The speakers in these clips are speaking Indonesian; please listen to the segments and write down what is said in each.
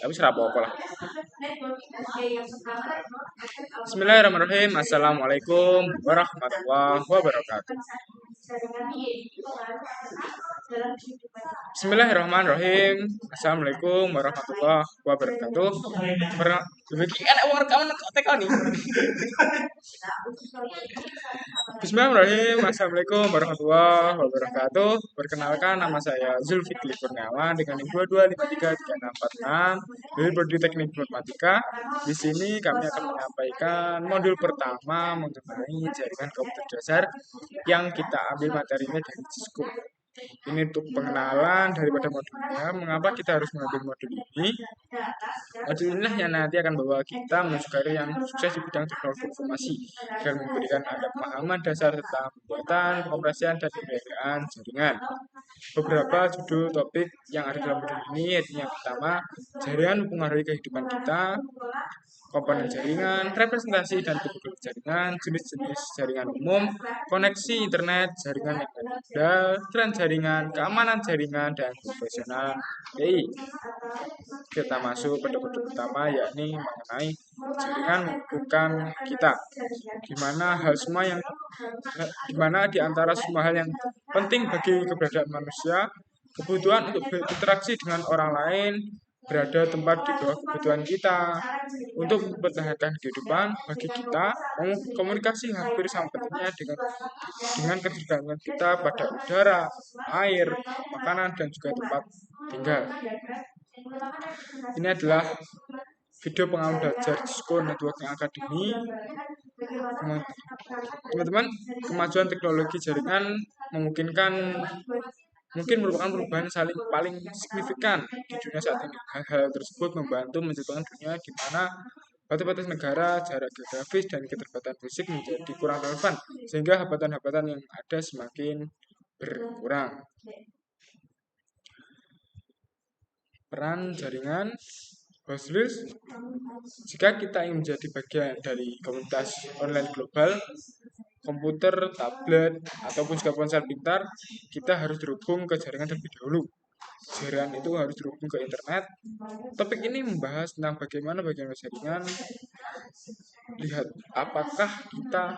Tapi serap apa lah. Bismillahirrahmanirrahim. Assalamualaikum warahmatullahi wabarakatuh. Bismillahirrahmanirrahim. Assalamualaikum warahmatullahi wabarakatuh. Begini enak wong rekaman kok teko nih. Bismillahirrahmanirrahim. Assalamualaikum warahmatullahi wabarakatuh. Perkenalkan, nama saya Zulfikri Kurniawan dengan NIM 22533646 dari Prodi Teknik Informatika. Di sini kami akan menyampaikan modul pertama mengenai jaringan komputer dasar yang kita ambil materinya dari Cisco. Ini untuk pengenalan daripada modulnya. Mengapa kita harus mengambil modul ini? Modul inilah yang nanti akan membawa kita menuju karir yang sukses di bidang teknologi informasi dan memberikan Anda pemahaman dasar tentang pembuatan, pengoperasian, dan pemeliharaan jaringan. Beberapa judul topik yang ada dalam modul ini yaitu yang pertama, jaringan mempengaruhi kehidupan kita, komponen jaringan, representasi dan topologi jaringan, jenis-jenis jaringan umum, koneksi internet, jaringan yang ada, tren jaringan, keamanan jaringan, dan profesional TI. Kita masuk pada modul pertama, yakni mengenai jaringan menghubungkan kita. Dimana di antara semua hal yang penting bagi keberadaan manusia, kebutuhan untuk berinteraksi dengan orang lain berada tempat di bawah kebutuhan kita. Untuk mempertahankan kehidupan bagi kita, komunikasi hampir sama pentingnya dengan ketergantungan kita pada udara, air, makanan, dan juga tempat tinggal. Ini adalah video pengalaman belajar Cisco Networking Academy. Teman-teman, kemajuan teknologi jaringan mungkin merupakan perubahan paling signifikan di dunia saat ini. Hal-hal tersebut membantu menciptakan dunia di mana batas-batas negara, jarak geografis, dan keterbatasan fisik menjadi kurang relevan, sehingga hambatan-hambatan yang ada semakin berkurang. Peran jaringan Hostris, jika kita ingin menjadi bagian dari komunitas online global, komputer, tablet, ataupun juga ponsel pintar, kita harus terhubung ke jaringan terlebih dahulu. Jaringan itu harus terhubung ke internet. Topik ini membahas tentang bagaimana jaringan. Lihat apakah kita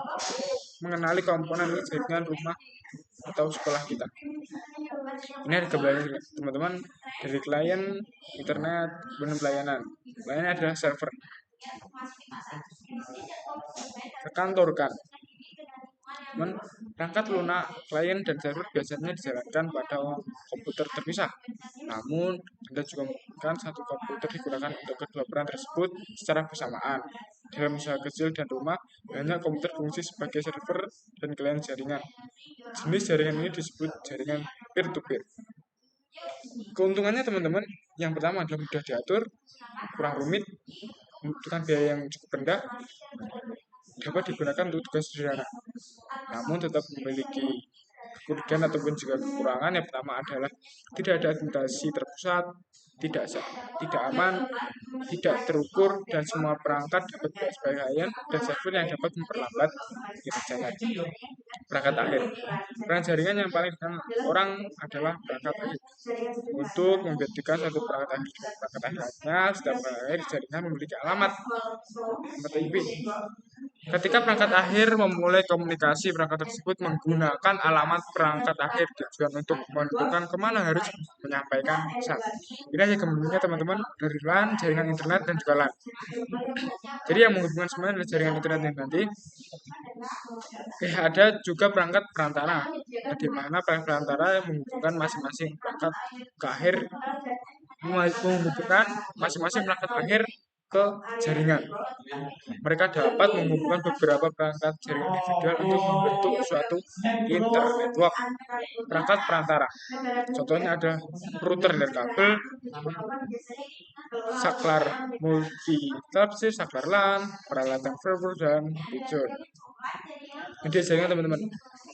mengenali komponen jaringan rumah atau sekolah kita. Ini ada gambarnya teman-teman dari klien, internet, kemudian pelayanan. Pelayanan adalah server. Kekantorkan. Perangkat lunak, klien, dan server biasanya dijalankan pada komputer terpisah. Namun, Anda juga memungkinkan satu komputer digunakan untuk kedua peran tersebut secara bersamaan. Dalam usaha kecil dan rumah, banyak komputer berfungsi sebagai server dan klien jaringan. Jenis jaringan ini disebut jaringan peer-to-peer. Keuntungannya teman-teman, yang pertama adalah mudah diatur, kurang rumit, membutuhkan biaya yang cukup rendah, dapat digunakan untuk tugas sederhana. Namun tetap memiliki kekurangan ataupun juga kekurangan. Yang pertama adalah tidak ada administrasi terpusat, tidak aman, tidak terukur, dan semua perangkat dapat berbahaya dan server yang dapat memperlambat kinerjanya. Perangkat akhir. Peran jaringan yang paling dikenal orang adalah perangkat akhir. Untuk membedakan satu perangkat akhir dengan perangkat akhirnya, setiap akhir jaringan memiliki alamat IP. Ketika perangkat akhir memulai komunikasi, perangkat tersebut menggunakan alamat perangkat akhir tujuan untuk menentukan kemana harus menyampaikan pesan. Ini aja gambarnya teman-teman dari LAN, jaringan internet, dan juga LAN. Jadi yang menghubungkan semuanya adalah jaringan internet yang nanti. Ada juga perangkat perantara, di mana perangkat perantara yang menghubungkan masing-masing perangkat ke akhir, menghubungkan masing-masing perangkat akhir ke jaringan. Mereka dapat menghubungkan beberapa perangkat jaringan individual untuk membentuk suatu internetwork. Perangkat perantara, contohnya ada router nirkabel, saklar multi-tafsir, saklar LAN, peralatan server, dan pijol. Jadi jaringan teman-teman,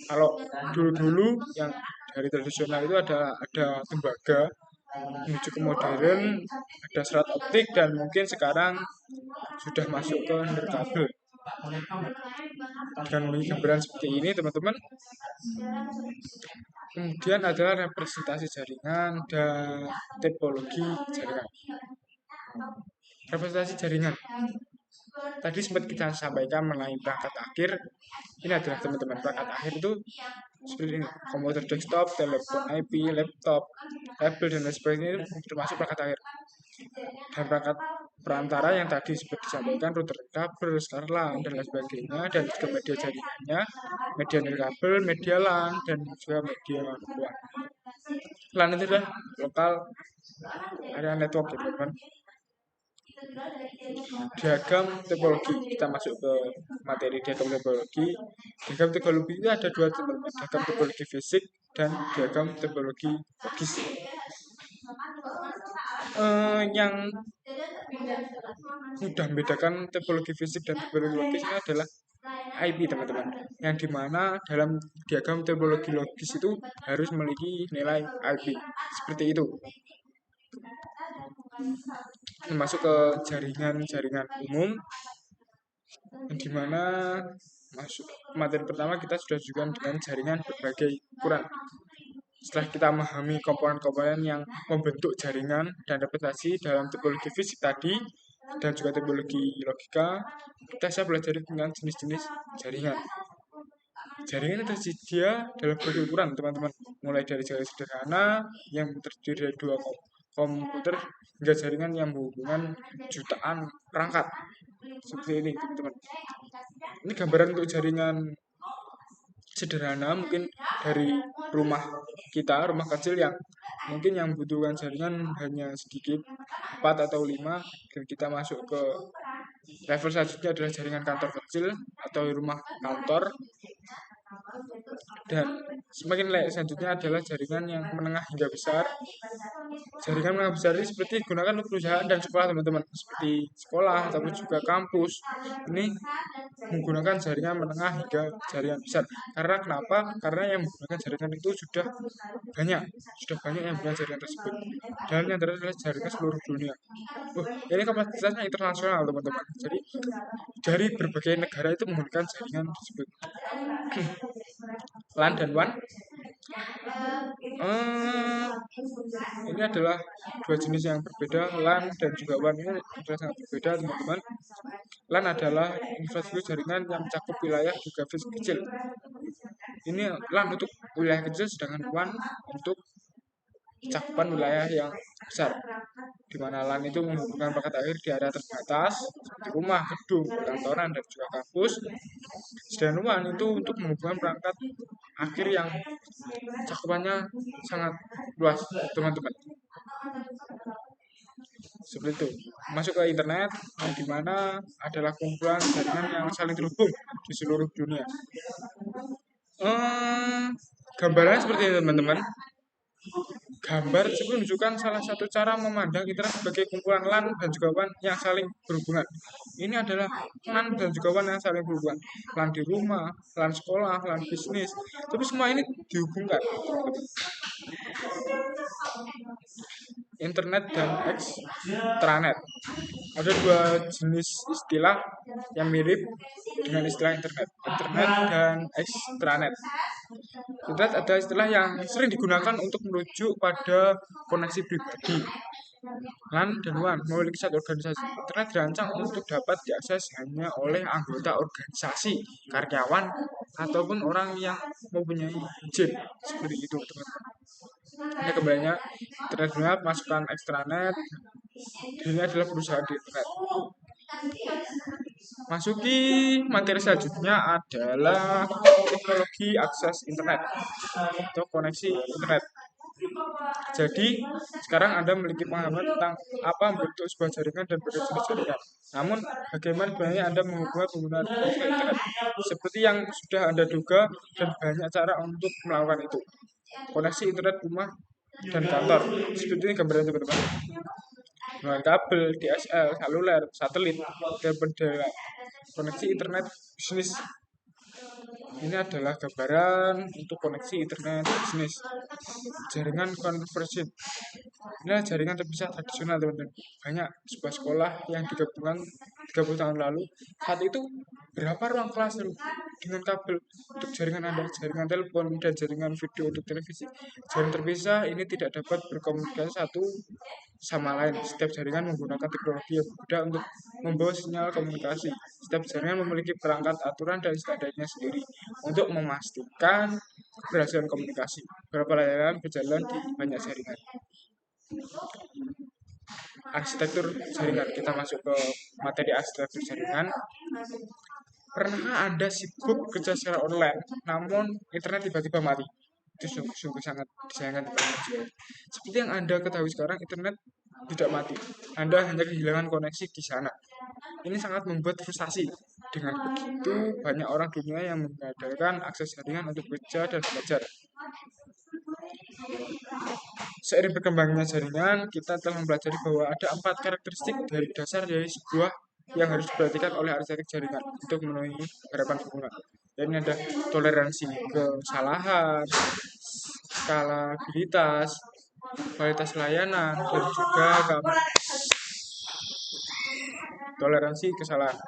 kalau dulu-dulu yang dari tradisional itu ada tembaga, menuju ke modern ada serat optik, dan mungkin sekarang sudah masuk ke nirkabel. Dengan gambaran seperti ini teman-teman, kemudian adalah representasi jaringan dan topologi jaringan. Representasi jaringan. Tadi sempat kita sampaikan mengenai perangkat akhir. Ini adalah teman-teman perangkat akhir itu seperti ini: komputer desktop, telepon IP, laptop, tablet dan lain sebagainya itu termasuk perangkat akhir. Dan perangkat perantara yang tadi seperti disampaikan, router kabel, LAN dan lain sebagainya, dan juga media jaringannya, media kabel, media LAN dan juga media luar. LAN itu adalah lokal area network gitu kan. Diagram topologi, kita masuk ke materi diagram topologi. Diagram topologi itu ada dua, diagram topologi fisik dan diagram topologi logis. Yang mudah membedakan topologi fisik dan topologi logis ini adalah IP, teman-teman, yang dimana dalam diagram topologi logis itu harus memiliki nilai IP seperti itu. Masuk ke jaringan umum, yang dimana masuk materi pertama kita sudah juga dengan jaringan berbagai ukuran. Setelah kita memahami komponen-komponen yang membentuk jaringan dan representasi dalam topologi fisik tadi dan juga topologi logika, kita bisa belajar tentang jenis-jenis jaringan. Jaringan tersedia dalam berbagai ukuran, teman-teman, mulai dari jaringan sederhana yang terdiri dari dua komputer hingga jaringan yang menghubungkan jutaan perangkat seperti ini, teman-teman. Ini gambaran untuk jaringan sederhana, mungkin dari rumah kita, rumah kecil yang mungkin yang membutuhkan jaringan hanya sedikit, 4 atau 5, dan kita masuk ke level selanjutnya adalah jaringan kantor kecil atau rumah kantor, dan semakin selanjutnya adalah jaringan yang menengah hingga besar. Jaringan menengah besar ini seperti digunakan untuk perusahaan dan sekolah, teman-teman, seperti sekolah ataupun juga kampus. Ini menggunakan jaringan menengah hingga jaringan besar. Karena kenapa? Karena yang menggunakan jaringan itu sudah banyak yang menggunakan jaringan tersebut. Dan yang terakhir adalah jaringan seluruh dunia. Ini kapasitasnya internasional, teman-teman. Jadi dari berbagai negara itu menggunakan jaringan tersebut. LAN dan WAN. Ini adalah dua jenis yang berbeda. LAN dan juga WAN ini adalah sangat berbeda, teman-teman. LAN adalah infrastruktur jaringan yang mencakup wilayah geografis kecil. Ini LAN untuk wilayah kecil, sedangkan WAN untuk cakupan wilayah yang besar, di mana LAN itu menghubungkan perangkat akhir di area terbatas seperti rumah, gedung, kantoran, dan juga kampus. Sedangkan WAN itu untuk menghubungkan perangkat akhir yang cakupannya sangat luas, teman-teman. Seperti itu. Masuk ke internet, yang dimana adalah kumpulan jaringan yang saling terhubung di seluruh dunia. Gambarnya seperti ini, teman-teman. Gambar tersebut menunjukkan salah satu cara memandang internet sebagai kumpulan LAN dan juga WAN yang saling berhubungan. Ini adalah LAN dan juga WAN yang saling berhubungan. LAN di rumah, LAN sekolah, LAN bisnis, tapi semua ini dihubungkan. Internet dan extranet. Ada dua jenis istilah yang mirip dengan istilah internet dan extranet. Internet adalah istilah yang sering digunakan untuk merujuk pada koneksi pribadi. LAN dan WAN memiliki satu organisasi. Internet dirancang untuk dapat diakses hanya oleh anggota organisasi, karyawan, ataupun orang yang mempunyai izin. Seperti itu, teman-teman. Ini kembalinya internet masukkan extranet. Ini adalah perusahaan di internet. Masuki materi selanjutnya adalah teknologi akses internet atau koneksi internet. Jadi sekarang Anda memiliki pengalaman tentang apa bentuk sebuah jaringan dan berbagai jenis jaringan. Namun bagaimana sebenarnya Anda menghubungkan penggunaan internet? Seperti yang sudah Anda duga, dan banyak cara untuk melakukan itu. Koneksi internet rumah dan kantor. Seperti ini gambaran, teman-teman. Dengan kabel, DSL, seluler, satelit, telepon darat, koneksi internet bisnis. Ini adalah gambaran untuk koneksi internet bisnis. Jaringan conversion. Inilah jaringan terpisah tradisional, teman-teman. Banyak sebuah sekolah yang digabungkan 30 tahun lalu. Saat itu berapa ruang kelas dengan kabel untuk jaringan Anda, jaringan telepon, dan jaringan video untuk televisi. Jaringan terpisah ini tidak dapat berkomunikasi satu sama lain. Setiap jaringan menggunakan teknologi yang berbeda untuk membawa sinyal komunikasi. Setiap jaringan memiliki perangkat aturan dan standarnya sendiri untuk memastikan keberhasilan komunikasi. Beberapa layanan berjalan di banyak jaringan. Arsitektur jaringan, kita masuk ke materi arsitektur jaringan. Pernah Anda sibuk kerja secara online, namun internet tiba-tiba mati? Itu sungguh sangat disayangkan. Seperti yang Anda ketahui sekarang, internet tidak mati. Anda hanya kehilangan koneksi di sana. Ini sangat membuat frustasi. Dengan begitu, banyak orang dunia yang mengandalkan akses jaringan untuk bekerja dan belajar. Seiring berkembangnya jaringan, kita telah mempelajari bahwa ada 4 karakteristik dari dasar dari sebuah yang harus diperhatikan oleh arsitek jaringan untuk memenuhi harapan pengguna. Ini ada toleransi kesalahan, skalabilitas, kualitas layanan, dan juga keamanan. Toleransi kesalahan.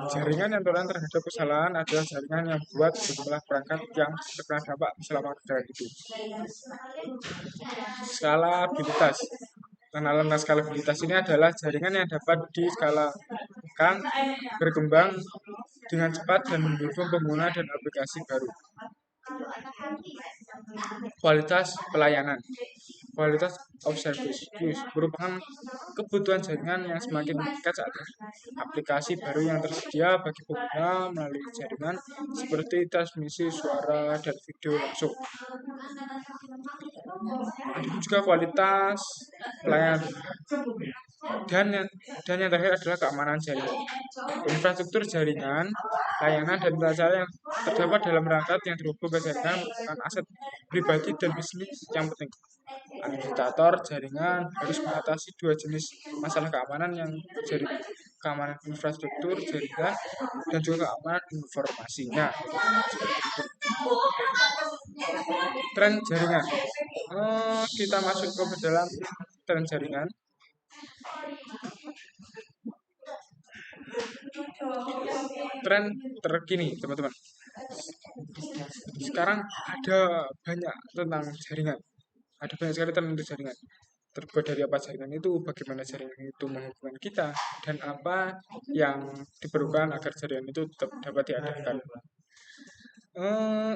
Jaringan yang toleran terhadap kesalahan adalah jaringan yang buat sejumlah perangkat yang terkena dampak selama perjalanan itu. Skalabilitas. Kenalan skalabilitas ini adalah jaringan yang dapat diskalakan, berkembang dengan cepat dan mendukung pengguna dan aplikasi baru. Kualitas pelayanan. Kualitas of service merupakan kebutuhan jaringan yang semakin meningkat saat aplikasi baru yang tersedia bagi pengguna melalui jaringan seperti transmisi suara dan video langsung. Ada juga kualitas pelayanan dan yang terakhir adalah keamanan jaringan. Infrastruktur jaringan, layanan dan cara yang terdapat dalam perangkat yang terhubung ke jaringan merupakan aset pribadi dan bisnis yang penting. Administrator jaringan harus mengatasi 2 jenis masalah keamanan yang terjadi, keamanan infrastruktur jaringan dan juga keamanan informasinya. Tren jaringan. Kita masuk ke dalam tren jaringan. Tren terkini, teman-teman. Sekarang ada banyak tentang jaringan. Ada banyak sekali tren untuk jaringan. Terbuat dari apa jaringan itu, bagaimana jaringan itu menghubungkan kita, dan apa yang diperlukan agar jaringan itu tetap dapat diadakan.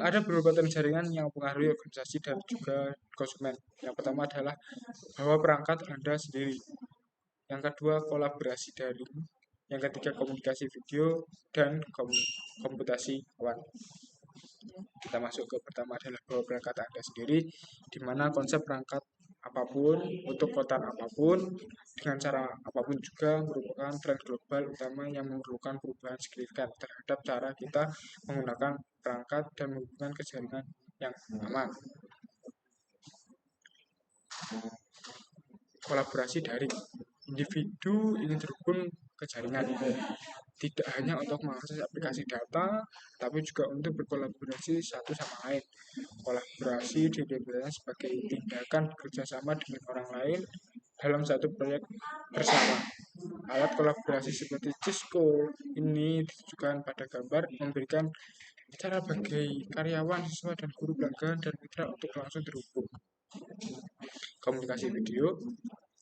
Ada beberapa tren jaringan yang mempengaruhi organisasi dan juga konsumen. Yang pertama adalah bahwa perangkat Anda sendiri. Yang kedua, kolaborasi daring. Yang ketiga, komunikasi video dan komputasi awan. Kita masuk ke pertama adalah bahwa perangkat Anda sendiri, di mana konsep perangkat apapun, untuk kota apapun, dengan cara apapun juga merupakan tren global utama yang memerlukan perubahan signifikan terhadap cara kita menggunakan perangkat dan menghubungkan ke jaringan yang aman. Kolaborasi daring. Individu ingin terhubung ke jaringan tidak hanya untuk mengakses aplikasi data, tapi juga untuk berkolaborasi satu sama lain. Kolaborasi didefinisikan sebagai tindakan bekerjasama dengan orang lain dalam satu proyek bersama. Alat kolaborasi seperti Cisco ini ditujukan pada gambar memberikan cara bagi karyawan, siswa, dan guru pelanggan dan mitra untuk langsung terhubung. Komunikasi video.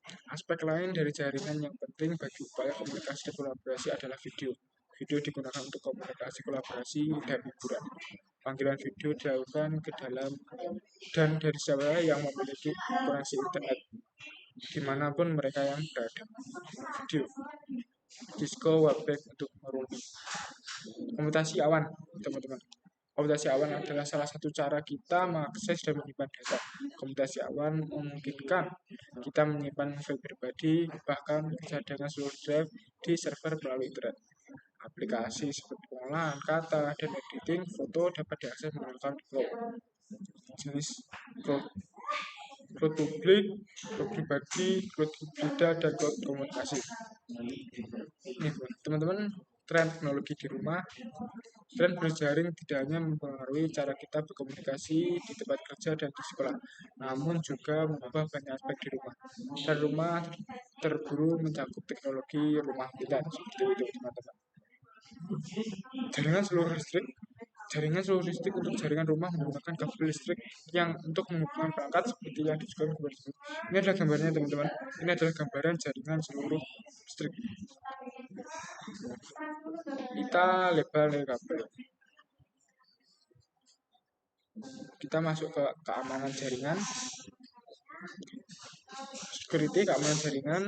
Aspek lain dari jaringan yang penting bagi upaya komunikasi dan kolaborasi adalah video. Video digunakan untuk komunikasi, kolaborasi, dan hiburan. Panggilan video dilakukan ke dalam dan dari siapa yang memiliki koneksi internet, dimanapun mereka yang berada. Video. Cisco Webback untuk merumput. Komputasi awan, teman-teman. Komputasi awan adalah salah satu cara kita mengakses dan menyimpan data. Komputasi awan memungkinkan kita menyimpan file pribadi, bahkan cadangan seluruh drive di server melalui internet. Aplikasi seperti pengolahan kata dan editing foto dapat diakses menggunakan cloud. Jenis cloud publik, cloud pribadi, cloud hibrida, dan cloud komunikasi. Ini teman-teman, tren teknologi di rumah. Tren berjaring tidak hanya mempengaruhi cara kita berkomunikasi di tempat kerja dan di sekolah, namun juga mengubah banyak aspek di rumah. Dan rumah terburu mencakup teknologi rumah kita, seperti itu teman-teman. Jaringan seluruh listrik Jaringan seluruh listrik untuk jaringan rumah menggunakan kabel listrik yang untuk menghubungkan perangkat seperti yang disebutkan kemarin. Ini adalah gambarnya teman-teman. Ini adalah gambaran jaringan seluruh listrik. Kita lebar dari kabel. Kita masuk ke keamanan jaringan. Security keamanan jaringan,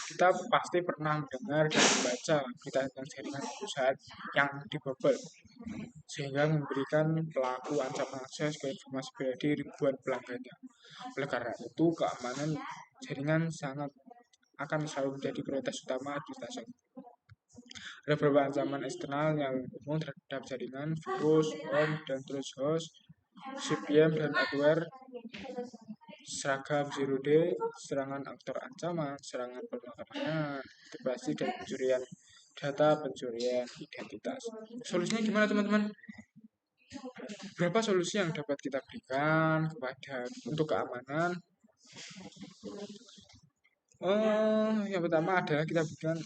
kita pasti pernah mendengar dan membaca berita tentang jaringan perusahaan yang dibobol sehingga memberikan pelaku ancaman akses ke informasi pribadi ribuan pelanggannya. Oleh karena itu, keamanan jaringan sangat akan selalu menjadi prioritas utama di stasiun. Ada beberapa ancaman eksternal yang umum terhadap jaringan, virus, worm, dan Trojan host, CPM dan adware, seragam zero day, serangan aktor ancaman, serangan permakanan, integrasi dan pencurian data, pencurian identitas. Solusinya gimana teman-teman? Berapa solusi yang dapat kita berikan kepada untuk keamanan? Yang pertama adalah kita berikan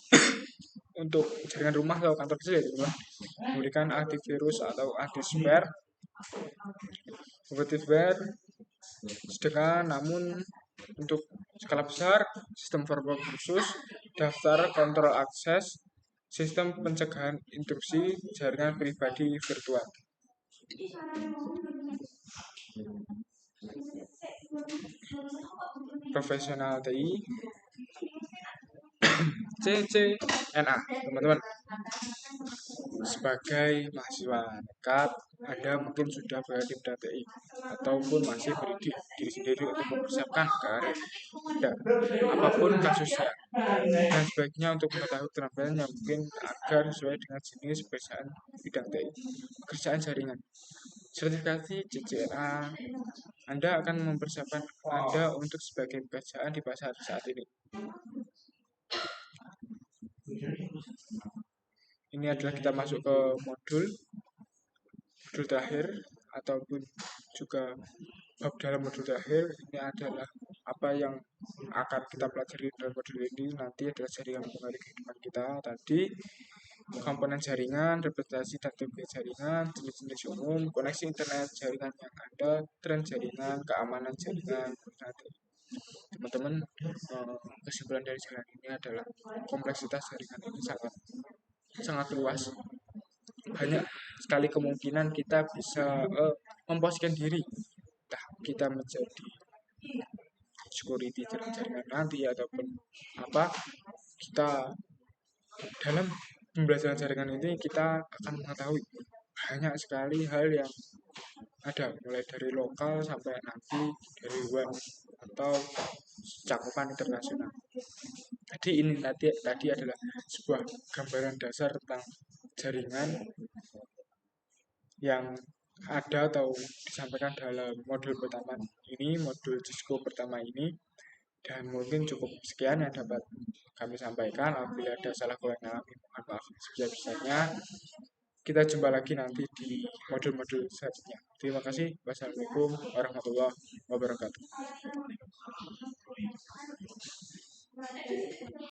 untuk jaringan rumah atau kantor kecil ya teman-teman, memberikan antivirus atau anti-spyware, sedangkan namun untuk skala besar, sistem firewall khusus, daftar kontrol akses, sistem pencegahan intrusi, jaringan pribadi virtual. Profesional TI, CCNA, teman-teman. Sebagai mahasiswa nekat, Anda mungkin sudah berada di TI ataupun masih berdiri diri sendiri untuk mempersiapkan karir Anda. Apapun kasusnya, dan sebaiknya untuk mengetahui keterampilan yang mungkin agar sesuai dengan jenis pekerjaan bidang TI. Pekerjaan jaringan. Sertifikasi CCNA Anda akan mempersiapkan Anda untuk sebagai pekerjaan di pasar saat ini. Ini adalah kita masuk ke modul terakhir ataupun juga bab dalam modul terakhir. Ini adalah apa yang akan kita pelajari dalam modul ini nanti adalah jaringan mempengaruhi kehidupan kita tadi, komponen jaringan, representasi dan tipe jaringan, jenis-jenis umum, koneksi internet, jaringan yang ada, tren jaringan, keamanan jaringan. Teman-teman, kesimpulan dari jaringan ini adalah kompleksitas jaringan ini sangat luas. Banyak sekali kemungkinan kita bisa memposisikan diri, entah kita menjadi security jaringan nanti ataupun apa, kita dalam pembelajaran jaringan ini kita akan mengetahui banyak sekali hal yang ada, mulai dari lokal sampai nanti dari luar atau cakupan internasional. Jadi ini tadi adalah sebuah gambaran dasar tentang jaringan yang ada atau disampaikan dalam modul pertama ini, modul Cisco pertama ini, dan mungkin cukup sekian yang dapat kami sampaikan. Apabila ada salah kurang yang mohon maaf sebesar-besarnya. Kita jumpa lagi nanti di modul-modul selanjutnya. Terima kasih. Wassalamualaikum warahmatullahi wabarakatuh.